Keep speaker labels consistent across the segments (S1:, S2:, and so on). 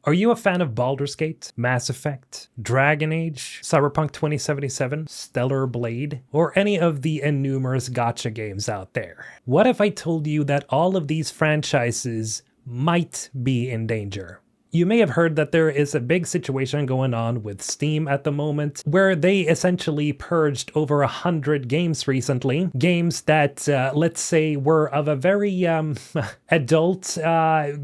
S1: Are you a fan of Baldur's Gate, Mass Effect, Dragon Age, Cyberpunk 2077, Stellar Blade, or any of the numerous gacha games out there? What if I told you that all of these franchises might be in danger? You may have heard that there is a big situation going on with Steam at the moment, where they essentially purged over 100 games recently. Games that, let's say, were of a very adult,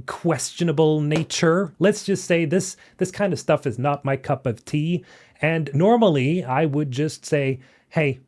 S1: questionable nature. Let's just say this kind of stuff is not my cup of tea. And normally I would just say, hey,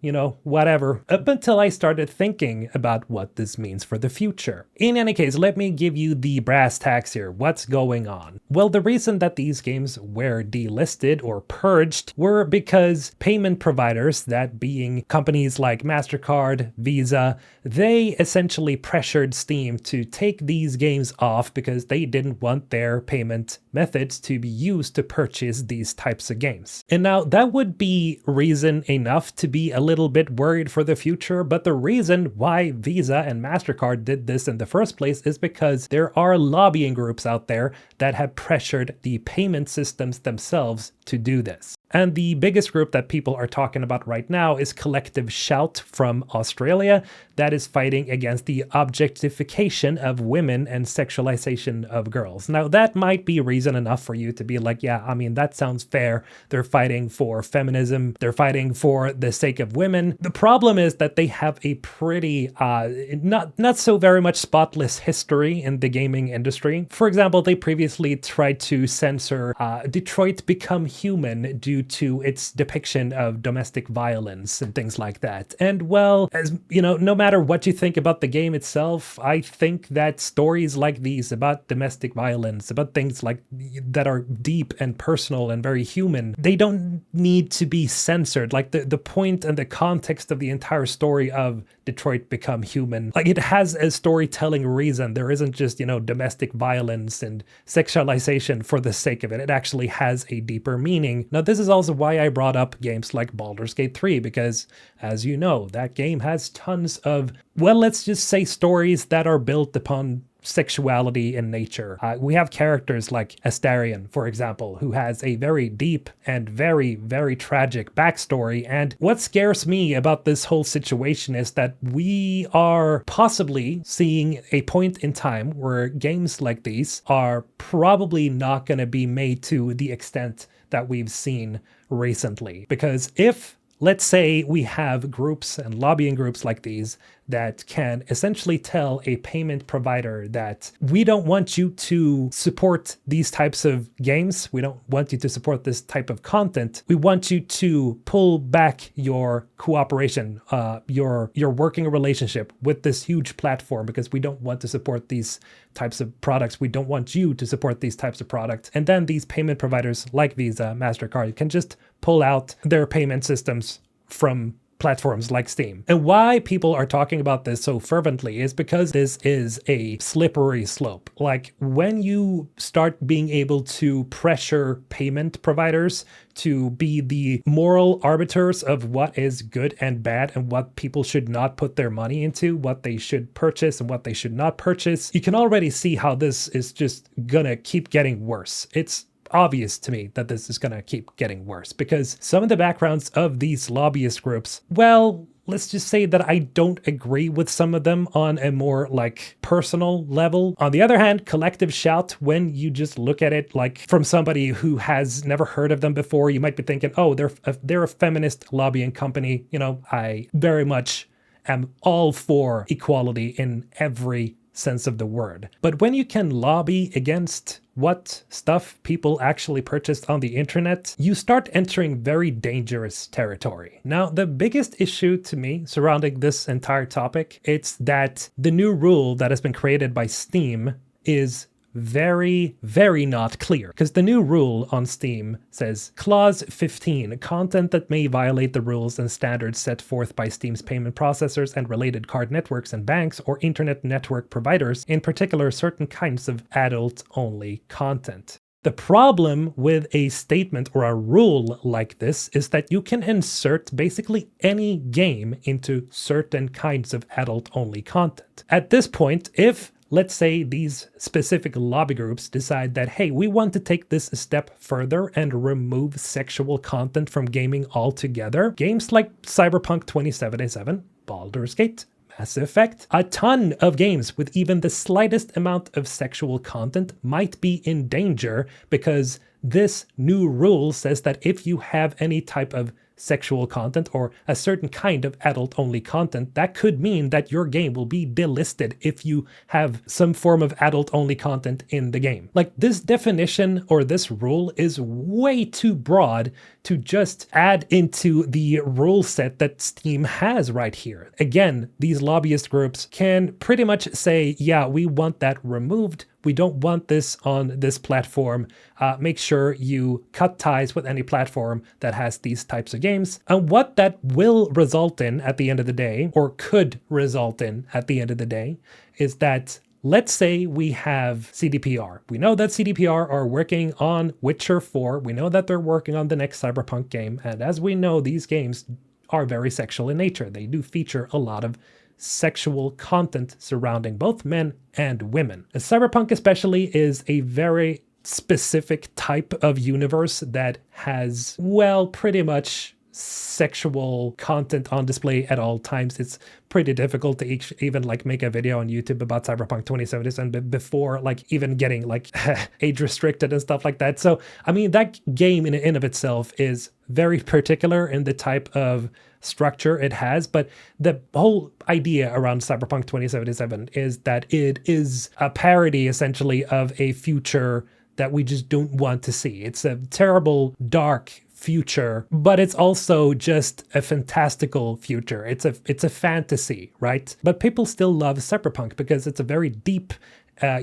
S1: whatever, up until I started thinking about what this means for the future. In any case, let me give you the brass tacks here. What's going on? Well, the reason that these games were delisted or purged were because payment providers, that being companies like Mastercard, Visa, they essentially pressured Steam to take these games off because they didn't want their payment methods to be used to purchase these types of games. And now that would be reason enough to be a little bit worried for the future, but the reason why Visa and Mastercard did this in the first place is because there are lobbying groups out there that have pressured the payment systems themselves to do this. And the biggest group that people are talking about right now is Collective Shout from Australia, that is fighting against the objectification of women and sexualization of girls. Now, that might be reason enough for you to be like, yeah, I mean, that sounds fair. They're fighting for feminism. They're fighting for the sake of women. The problem is that they have a pretty, not so very much spotless history in the gaming industry. For example, they previously tried to censor Detroit Become Human due to its depiction of domestic violence and things like that. And well, as you know, no matter what you think about the game itself, I think that stories like these about domestic violence, about things like that are deep and personal and very human, they don't need to be censored. Like the point and the context of the entire story of Detroit Become Human, like it has a storytelling reason. There isn't just, domestic violence and sexualization for the sake of it. It actually has a deeper meaning. Now, this is also why I brought up games like Baldur's Gate 3, because as you know, that game has tons of, well, let's just say stories that are built upon sexuality in nature. We have characters like Astarion, for example, who has a very deep and very, very tragic backstory. And what scares me about this whole situation is that we are possibly seeing a point in time where games like these are probably not going to be made to the extent that we've seen recently. Because if, let's say, we have groups and lobbying groups like these that can essentially tell a payment provider that we don't want you to support these types of games, we don't want you to support this type of content, we want you to pull back your cooperation, your working relationship with this huge platform because we don't want to support these types of products, we don't want you to support these types of products. And then these payment providers like Visa, Mastercard can just pull out their payment systems from platforms like Steam. And why people are talking about this so fervently is because this is a slippery slope. Like when you start being able to pressure payment providers to be the moral arbiters of what is good and bad and what people should not put their money into, what they should purchase and what they should not purchase, you can already see how this is just gonna keep getting worse. It's obvious to me that this is going to keep getting worse because some of the backgrounds of these lobbyist groups, well, let's just say that I don't agree with some of them on a more personal level. On the other hand, Collective Shout, when you just look at it from somebody who has never heard of them before, you might be thinking, oh, they're a feminist lobbying company. I very much am all for equality in every sense of the word. But when you can lobby against what stuff people actually purchased on the internet, you start entering very dangerous territory. Now, the biggest issue to me surrounding this entire topic, it's that the new rule that has been created by Steam is very, very not clear. Because the new rule on Steam says, Clause 15, content that may violate the rules and standards set forth by Steam's payment processors and related card networks and banks or internet network providers, in particular certain kinds of adult-only content. The problem with a statement or a rule like this is that you can insert basically any game into certain kinds of adult-only content. At this point, if let's say these specific lobby groups decide that, hey, we want to take this a step further and remove sexual content from gaming altogether. Games like Cyberpunk 2077, Baldur's Gate, Mass Effect, a ton of games with even the slightest amount of sexual content might be in danger because this new rule says that if you have any type of sexual content or a certain kind of adult-only content, that could mean that your game will be delisted if you have some form of adult-only content in the game. Like, this definition or this rule is way too broad to just add into the rule set that Steam has right here. Again, these lobbyist groups can pretty much say, yeah, we want that removed. We don't want this on this platform. Make sure you cut ties with any platform that has these types of games. And what that will result in at the end of the day, or could result in at the end of the day, is that let's say we have CDPR. We know that CDPR are working on Witcher 4. We know that they're working on the next Cyberpunk game. And as we know, these games are very sexual in nature. They do feature a lot of sexual content surrounding both men and women. Cyberpunk especially is a very specific type of universe that has, well, pretty much sexual content on display at all times. It's pretty difficult to even like make a video on YouTube about Cyberpunk 2077 before like even getting like age restricted and stuff like that. So I mean, that game in and of itself is very particular in the type of structure it has, but the whole idea around Cyberpunk 2077 is that it is a parody essentially of a future that we just don't want to see. It's a terrible, dark future, but it's also just a fantastical future. It's a fantasy, right? But people still love Cyberpunk because it's a very deep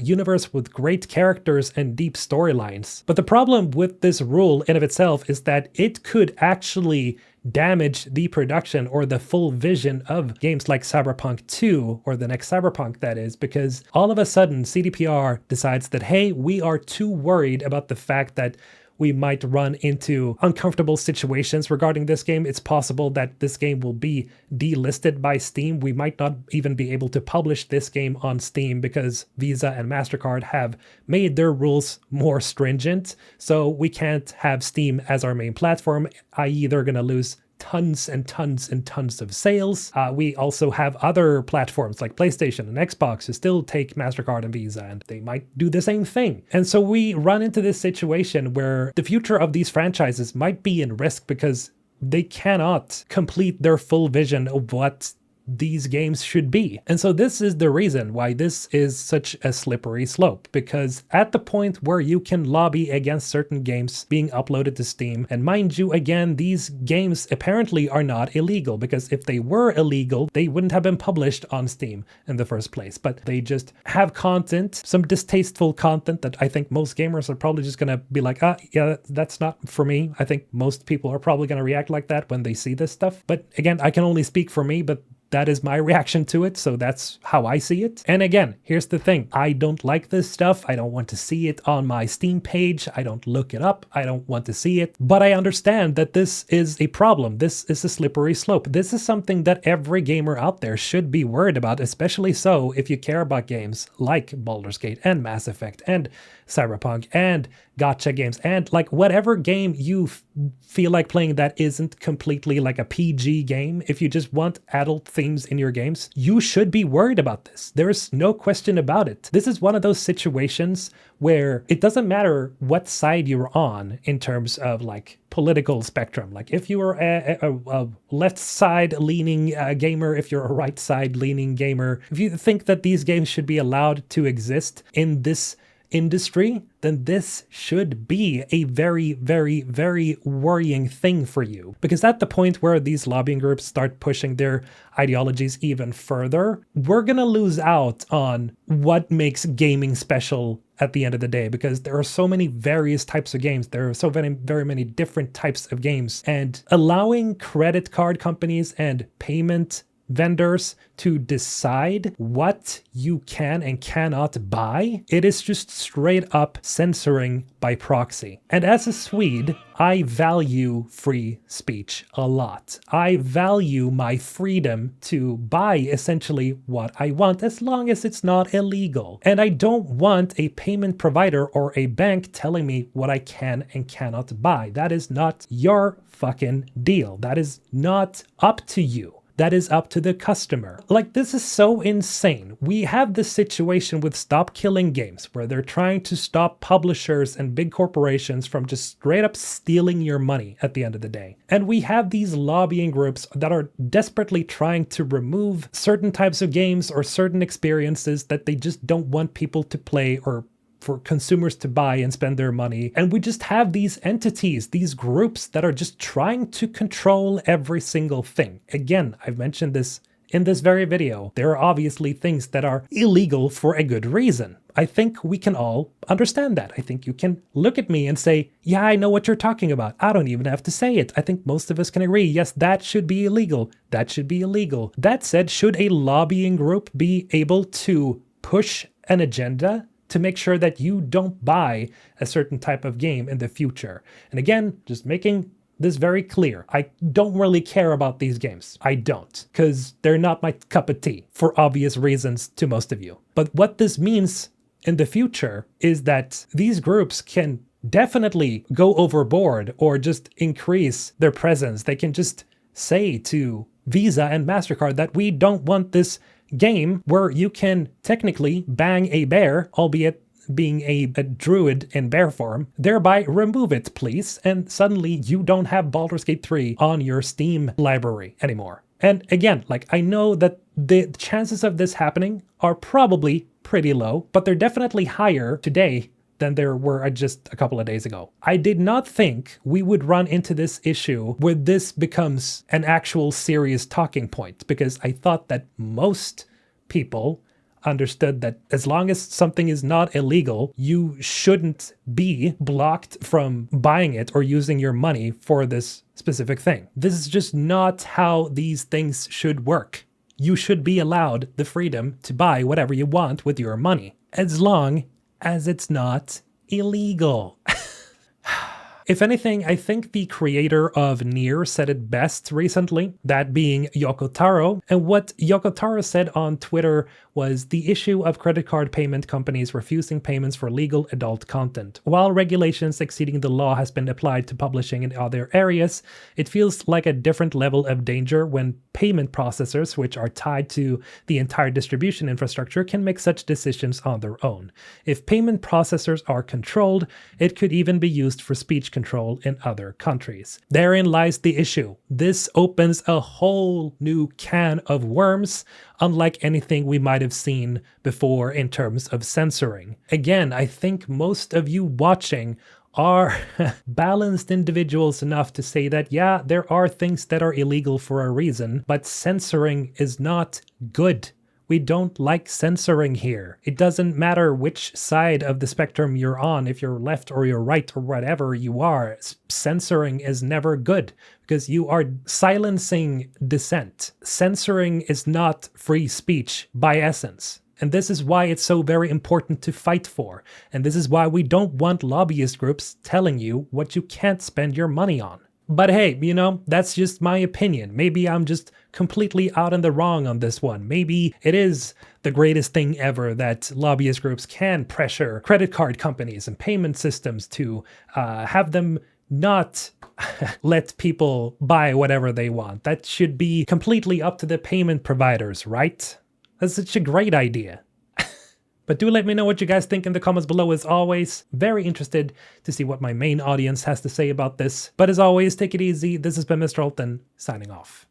S1: universe with great characters and deep storylines. But the problem with this rule in of itself is that it could actually damage the production or the full vision of games like Cyberpunk 2, or the next Cyberpunk that is, because all of a sudden CDPR decides that, hey, we are too worried about the fact that we might run into uncomfortable situations regarding this game. It's possible that this game will be delisted by Steam. We might not even be able to publish this game on Steam because Visa and Mastercard have made their rules more stringent. So we can't have Steam as our main platform, i.e. they're going to lose tons and tons and tons of sales. We also have other platforms like PlayStation and Xbox who still take MasterCard and Visa, and they might do the same thing. And so we run into this situation where the future of these franchises might be in risk because they cannot complete their full vision of what these games should be. And so this is the reason why this is such a slippery slope, because at the point where you can lobby against certain games being uploaded to Steam, and mind you, again, these games apparently are not illegal, because if they were illegal, they wouldn't have been published on Steam in the first place, but they just have content, some distasteful content that I think most gamers are probably just gonna be like, yeah, that's not for me. I think most people are probably gonna react like that when they see this stuff. But again, I can only speak for me, but that is my reaction to it, so that's how I see it. And again, here's the thing. I don't like this stuff. I don't want to see it on my Steam page. I don't look it up. I don't want to see it. But I understand that this is a problem. This is a slippery slope. This is something that every gamer out there should be worried about, especially so if you care about games like Baldur's Gate and Mass Effect and Cyberpunk and gacha games and like whatever game you feel like playing that isn't completely like a PG game. If you just want adult themes in your games, you should be worried about this. There's no question about it. This is one of those situations where it doesn't matter what side you're on in terms of like political spectrum. Like if you are a left side leaning gamer, if you're a right side leaning gamer, if you think that these games should be allowed to exist in this industry, then this should be a very, very, very worrying thing for you. Because at the point where these lobbying groups start pushing their ideologies even further, we're gonna lose out on what makes gaming special at the end of the day, because there are so many various types of games. There are so very many different types of games, and allowing credit card companies and payment vendors to decide what you can and cannot buy. It is just straight up censoring by proxy. And as a Swede, I value free speech a lot. I value my freedom to buy essentially what I want, as long as it's not illegal. And I don't want a payment provider or a bank telling me what I can and cannot buy. That is not your fucking deal. That is not up to you. That is up to the customer. Like, this is so insane. We have this situation with Stop Killing Games, where they're trying to stop publishers and big corporations from just straight up stealing your money at the end of the day. And we have these lobbying groups that are desperately trying to remove certain types of games or certain experiences that they just don't want people to play or for consumers to buy and spend their money. And we just have these entities, these groups that are just trying to control every single thing. Again, I've mentioned this in this very video. There are obviously things that are illegal for a good reason. I think we can all understand that. I think you can look at me and say, yeah, I know what you're talking about. I don't even have to say it. I think most of us can agree. Yes, that should be illegal. That should be illegal. That said, should a lobbying group be able to push an agenda to make sure that you don't buy a certain type of game in the future? And again, just making this very clear, I don't really care about these games. I don't, because they're not my cup of tea, for obvious reasons to most of you. But what this means in the future is that these groups can definitely go overboard or just increase their presence. They can just say to Visa and Mastercard that we don't want this game where you can technically bang a bear, albeit being a druid in bear form, thereby remove it, please. And suddenly you don't have Baldur's Gate 3 on your Steam library anymore. And again, like, I know that the chances of this happening are probably pretty low, but they're definitely higher today than there were just a couple of days ago. I did not think we would run into this issue where this becomes an actual serious talking point, because I thought that most people understood that as long as something is not illegal, you shouldn't be blocked from buying it or using your money for this specific thing. This is just not how these things should work. You should be allowed the freedom to buy whatever you want with your money, as long as it's not illegal. If anything, I think the creator of Nier said it best recently, that being Yoko Taro. And what Yoko Taro said on Twitter was the issue of credit card payment companies refusing payments for legal adult content. While regulations exceeding the law has been applied to publishing in other areas, it feels like a different level of danger when payment processors, which are tied to the entire distribution infrastructure, can make such decisions on their own. If payment processors are controlled, it could even be used for speech control in other countries. Therein lies the issue. This opens a whole new can of worms, unlike anything we might have seen before in terms of censoring. Again, I think most of you watching are balanced individuals enough to say that, yeah, there are things that are illegal for a reason, but censoring is not good. We don't like censoring here. It doesn't matter which side of the spectrum you're on, if you're left or you're right or whatever you are. Censoring is never good because you are silencing dissent. Censoring is not free speech by essence. And this is why it's so very important to fight for. And this is why we don't want lobbyist groups telling you what you can't spend your money on. But hey, you know, that's just my opinion. Maybe I'm just completely out in the wrong on this one. Maybe it is the greatest thing ever that lobbyist groups can pressure credit card companies and payment systems to have them not let people buy whatever they want. That should be completely up to the payment providers, right? That's such a great idea. But do let me know what you guys think in the comments below. As always, very interested to see what my main audience has to say about this. But as always, take it easy. This has been Mr. Alton, signing off.